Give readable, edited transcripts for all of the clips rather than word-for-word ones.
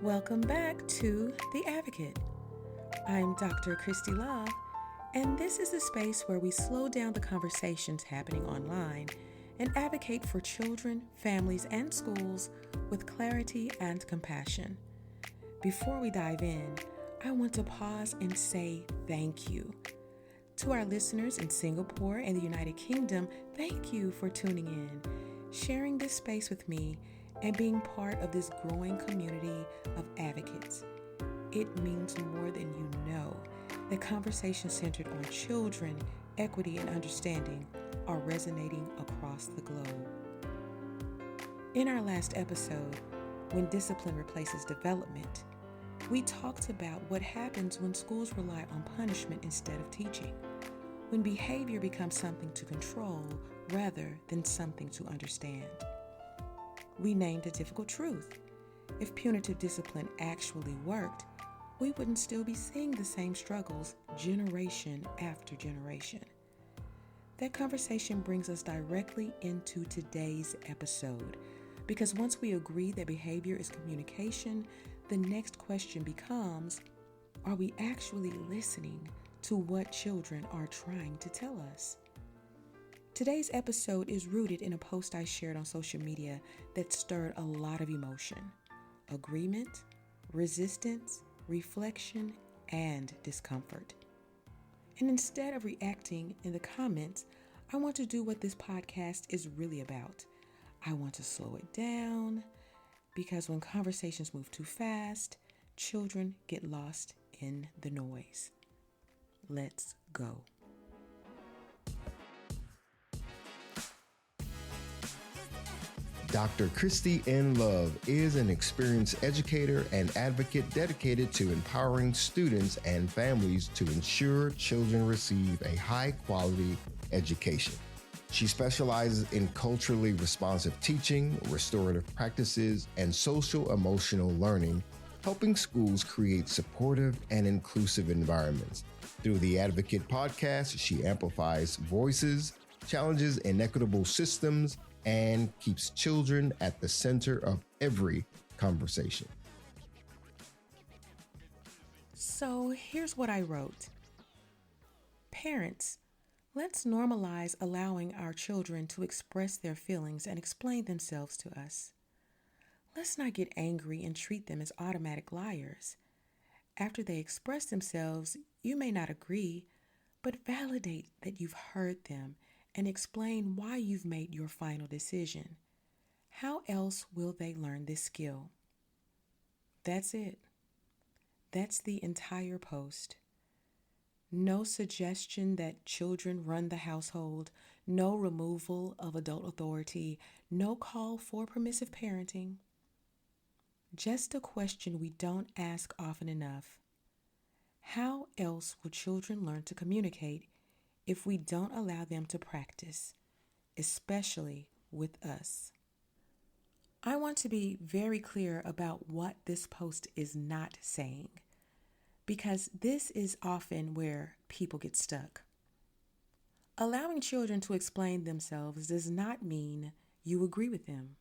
Welcome back to The Advocate. I'm Dr. Christy Love, and this is a space where we slow down the conversations happening online and advocate for children, families, and schools with clarity and compassion. Before we dive in, I want to pause and say thank you. To our listeners in Singapore and the United Kingdom, thank you for tuning in, sharing this space with me, and being part of this growing community of advocates. It means more than you know that conversations centered on children, equity, and understanding are resonating across the globe. In our last episode, When Discipline Replaces Development, we talked about what happens when schools rely on punishment instead of teaching, when behavior becomes something to control rather than something to understand. We named a difficult truth. If punitive discipline actually worked, we wouldn't still be seeing the same struggles generation after generation. That conversation brings us directly into today's episode, because once we agree that behavior is communication, the next question becomes, are we actually listening to what children are trying to tell us? Today's episode is rooted in a post I shared on social media that stirred a lot of emotion, agreement, resistance, reflection, and discomfort. And instead of reacting in the comments, I want to do what this podcast is really about. I want to slow it down, because when conversations move too fast, children get lost in the noise. Let's go. Dr. Christy N. Love is an experienced educator and advocate dedicated to empowering students and families to ensure children receive a high-quality education. She specializes in culturally responsive teaching, restorative practices, and social-emotional learning, helping schools create supportive and inclusive environments. Through the Advocate podcast, she amplifies voices, challenges inequitable systems, and keeps children at the center of every conversation. So here's what I wrote. Parents, let's normalize allowing our children to express their feelings and explain themselves to us. Let's not get angry and treat them as automatic liars. After they express themselves, you may not agree, but validate that you've heard them and explain why you've made your final decision. How else will they learn this skill? That's it. That's the entire post. No suggestion that children run the household, no removal of adult authority, no call for permissive parenting. Just a question we don't ask often enough. How else will children learn to communicate if we don't allow them to practice, especially with us? I want to be very clear about what this post is not saying, because this is often where people get stuck. Allowing children to explain themselves does not mean you agree with them.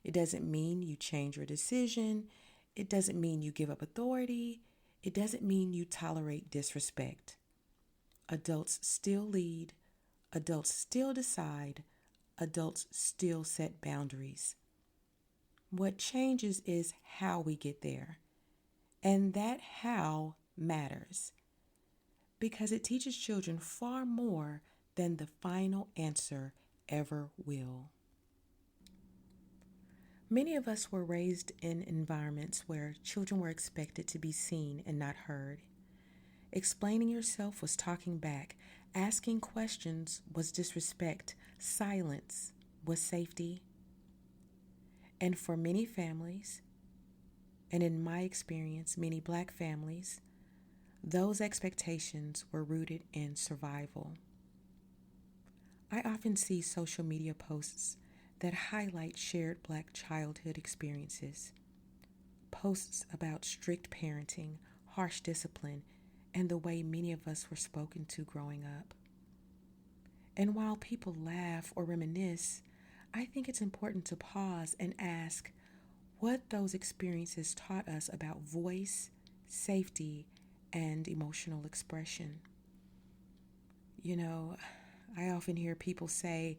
It doesn't mean you change your decision. It doesn't mean you give up authority. It doesn't mean you tolerate disrespect. Adults still lead, adults still decide, adults still set boundaries. What changes is how we get there. And that how matters, because it teaches children far more than the final answer ever will. Many of us were raised in environments where children were expected to be seen and not heard. Explaining yourself was talking back. Asking questions was disrespect. Silence was safety. And for many families, and in my experience, many Black families, those expectations were rooted in survival. I often see social media posts that highlight shared Black childhood experiences. Posts about strict parenting, harsh discipline, and the way many of us were spoken to growing up. And while people laugh or reminisce, I think it's important to pause and ask, what those experiences taught us about voice, safety, and emotional expression. You know, I often hear people say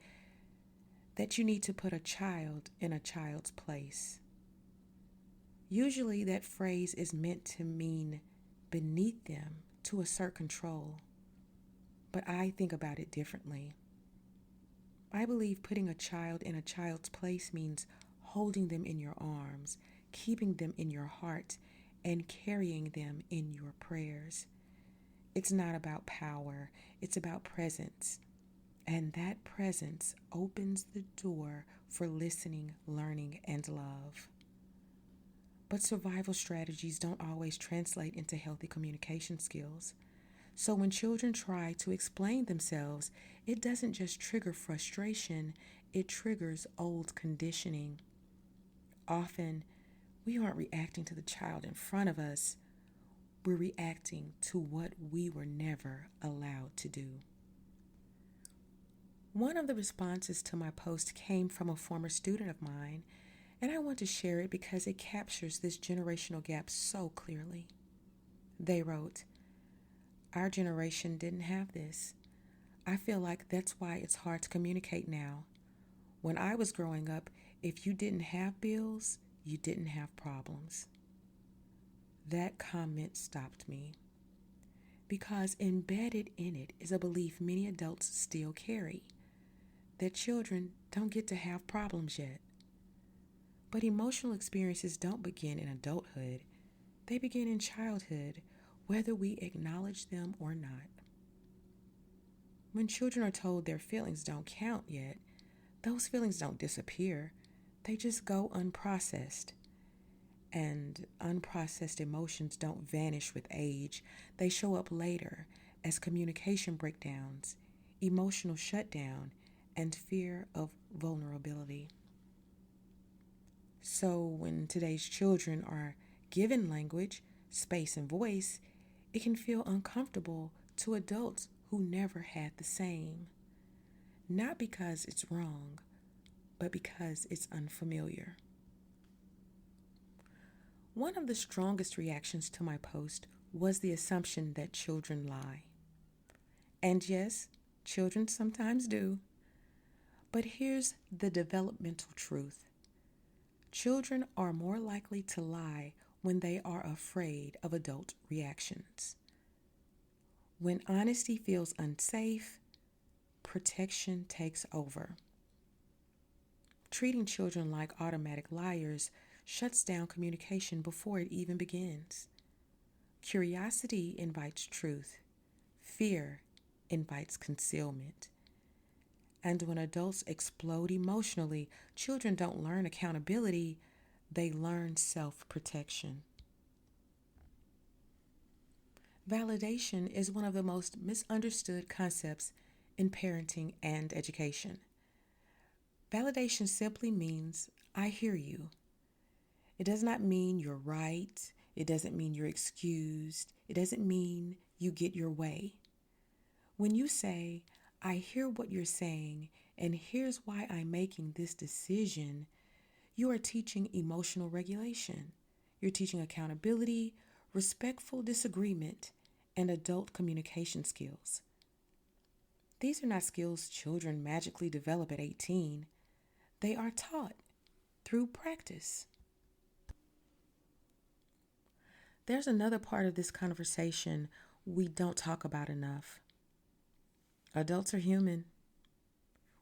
that you need to put a child in a child's place. Usually, that phrase is meant to mean beneath them, to assert control. But I think about it differently. I believe putting a child in a child's place means holding them in your arms, keeping them in your heart, and carrying them in your prayers. It's not about power, it's about presence. And that presence opens the door for listening, learning, and love. But survival strategies don't always translate into healthy communication skills. So when children try to explain themselves, it doesn't just trigger frustration, it triggers old conditioning. Often, we aren't reacting to the child in front of us, we're reacting to what we were never allowed to do. One of the responses to my post came from a former student of mine, and I want to share it because it captures this generational gap so clearly. They wrote, "Our generation didn't have this. I feel like that's why it's hard to communicate now. When I was growing up, if you didn't have bills, you didn't have problems." That comment stopped me because embedded in it is a belief many adults still carry, that children don't get to have problems yet. But emotional experiences don't begin in adulthood. They begin in childhood, whether we acknowledge them or not. When children are told their feelings don't count yet, those feelings don't disappear. They just go unprocessed. And unprocessed emotions don't vanish with age. They show up later as communication breakdowns, emotional shutdown, and fear of vulnerability. So when today's children are given language, space, and voice, it can feel uncomfortable to adults who never had the same. Not because it's wrong, but because it's unfamiliar. One of the strongest reactions to my post was the assumption that children lie. And yes, children sometimes do. But here's the developmental truth. Children are more likely to lie when they are afraid of adult reactions. When honesty feels unsafe, protection takes over. Treating children like automatic liars shuts down communication before it even begins. Curiosity invites truth. Fear invites concealment. And when adults explode emotionally, children don't learn accountability, they learn self-protection. Validation is one of the most misunderstood concepts in parenting and education. Validation simply means, I hear you. It does not mean you're right. It doesn't mean you're excused. It doesn't mean you get your way. When you say, I hear what you're saying, and here's why I'm making this decision, you are teaching emotional regulation. You're teaching accountability, respectful disagreement, and adult communication skills. These are not skills children magically develop at 18. They are taught through practice. There's another part of this conversation we don't talk about enough. Adults are human.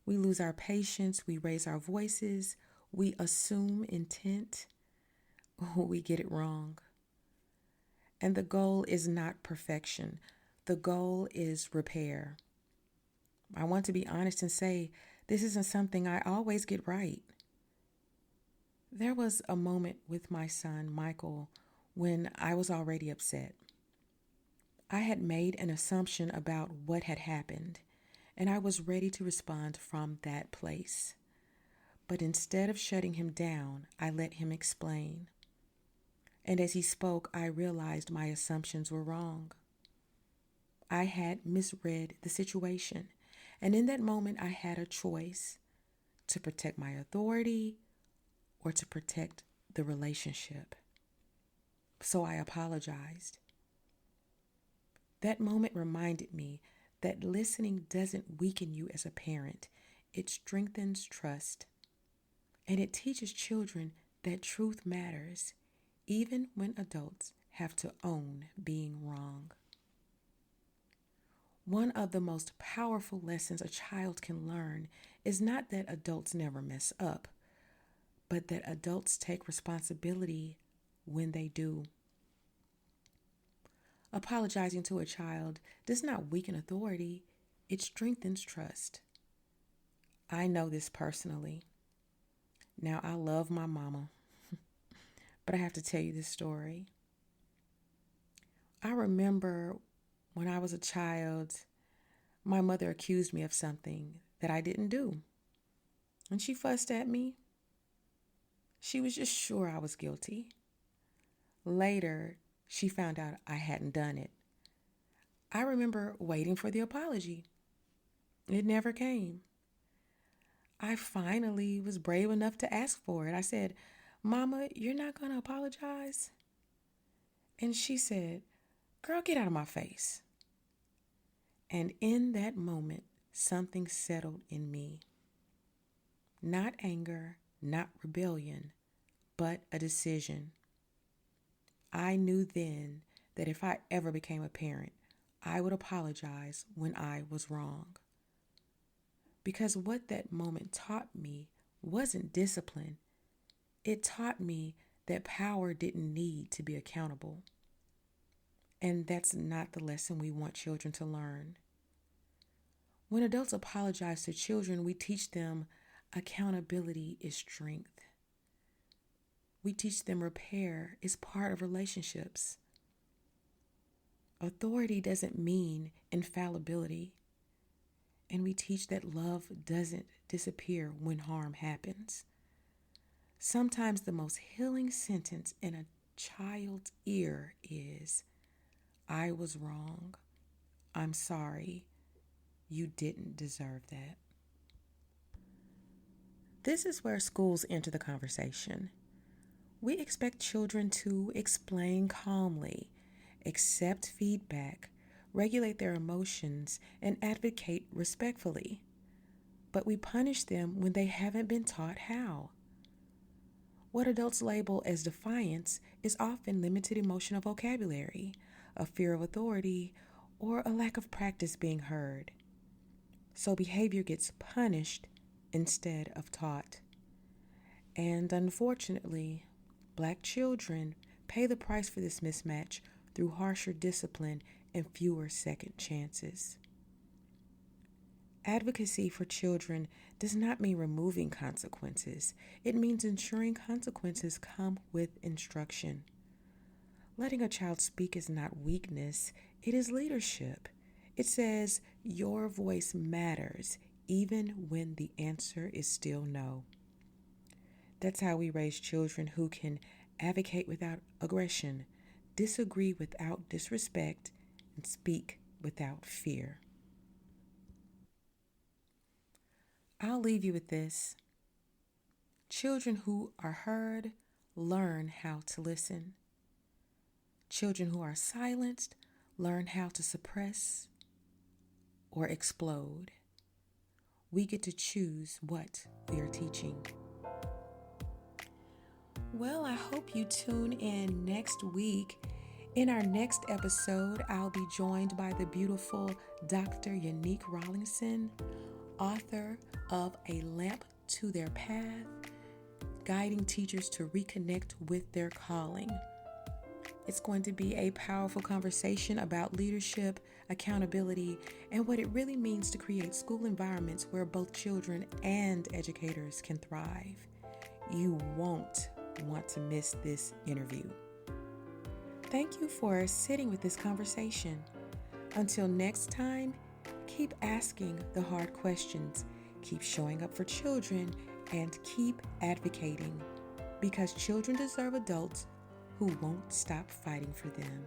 We lose our patience, we raise our voices, we assume intent, we get it wrong. And the goal is not perfection. The goal is repair. I want to be honest and say this isn't something I always get right. There was a moment with my son, Michael, when I was already upset. I had made an assumption about what had happened, and I was ready to respond from that place. But instead of shutting him down, I let him explain. And as he spoke, I realized my assumptions were wrong. I had misread the situation, and in that moment, I had a choice to protect my authority or to protect the relationship. So I apologized. That moment reminded me that listening doesn't weaken you as a parent. It strengthens trust. And it teaches children that truth matters, even when adults have to own being wrong. One of the most powerful lessons a child can learn is not that adults never mess up, but that adults take responsibility when they do. Apologizing to a child does not weaken authority, it strengthens trust. I know this personally. Now, I love my mama, but I have to tell you this story. I remember when I was a child, my mother accused me of something that I didn't do. And she fussed at me. She was just sure I was guilty. Later, she found out I hadn't done it. I remember waiting for the apology. It never came. I finally was brave enough to ask for it. I said, "Mama, you're not going to apologize?" And she said, "Girl, get out of my face." And in that moment, something settled in me. Not anger, not rebellion, but a decision. I knew then that if I ever became a parent, I would apologize when I was wrong. Because what that moment taught me wasn't discipline. It taught me that power didn't need to be accountable. And that's not the lesson we want children to learn. When adults apologize to children, we teach them accountability is strength. We teach them repair is part of relationships. Authority doesn't mean infallibility. And we teach that love doesn't disappear when harm happens. Sometimes the most healing sentence in a child's ear is, "I was wrong. I'm sorry. You didn't deserve that." This is where schools enter the conversation. We expect children to explain calmly, accept feedback, regulate their emotions, and advocate respectfully. But we punish them when they haven't been taught how. What adults label as defiance is often limited emotional vocabulary, a fear of authority, or a lack of practice being heard. So behavior gets punished instead of taught. And unfortunately, Black children pay the price for this mismatch through harsher discipline and fewer second chances. Advocacy for children does not mean removing consequences. It means ensuring consequences come with instruction. Letting a child speak is not weakness, it is leadership. It says your voice matters even when the answer is still no. That's how we raise children who can advocate without aggression, disagree without disrespect, and speak without fear. I'll leave you with this. Children who are heard learn how to listen. Children who are silenced learn how to suppress or explode. We get to choose what we are teaching. Well, I hope you tune in next week. In our next episode, I'll be joined by the beautiful Dr. Unique Rawlinson, author of A Lamp to Their Path, guiding teachers to reconnect with their calling. It's going to be a powerful conversation about leadership, accountability, and what it really means to create school environments where both children and educators can thrive. You won't want to miss this interview. Thank you for sitting with this conversation. Until next time, keep asking the hard questions, keep showing up for children, and keep advocating, because children deserve adults who won't stop fighting for them.